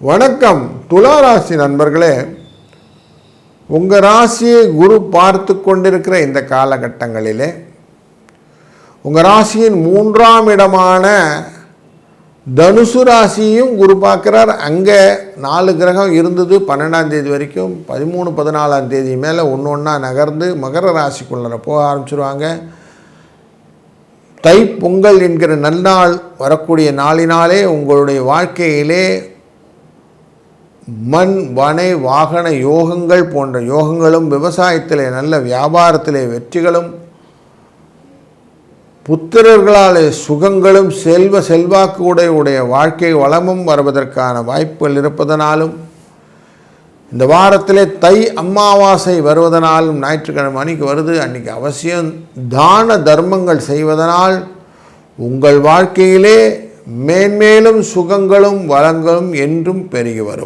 வணக்கம் துலா ராசி நண்பர்களே, உங்கள் ராசியை குரு பார்த்து கொண்டிருக்கிற இந்த காலகட்டங்களிலே உங்கள் ராசியின் 3ஆம் இடமான தனுசு ராசியும் குரு பார்க்குறார். அங்கே 4 கிரகம் இருந்தது 12ஆம் தேதி வரைக்கும். 13, 14ஆம் தேதி மேலே ஒன்றா நகர்ந்து மகர ராசிக்குள்ளே போக ஆரம்பிச்சிருவாங்க. தை பொங்கல் என்கிற நல்நாள் வரக்கூடிய நாளினாலே உங்களுடைய வாழ்க்கையிலே மண் வனை வாகன யோகங்கள் போன்ற யோகங்களும், விவசாயத்திலே நல்ல வியாபாரத்திலே வெற்றிகளும், புத்திரர்களாலே சுகங்களும், செல்வாக்கு உடைய வாழ்க்கை வளமும் வருவதற்கான வாய்ப்புகள் இருப்பதனாலும், இந்த வாரத்திலே தை அமாவாசை வருவதனாலும், ஞாயிற்றுக்கிழமை அன்றைக்கி வருது, அன்றைக்கி அவசியம் தான தர்மங்கள் செய்வதனால் உங்கள் வாழ்க்கையிலே மேன்மேலும் சுகங்களும் வளங்களும் என்றும் பெருகி வரும்.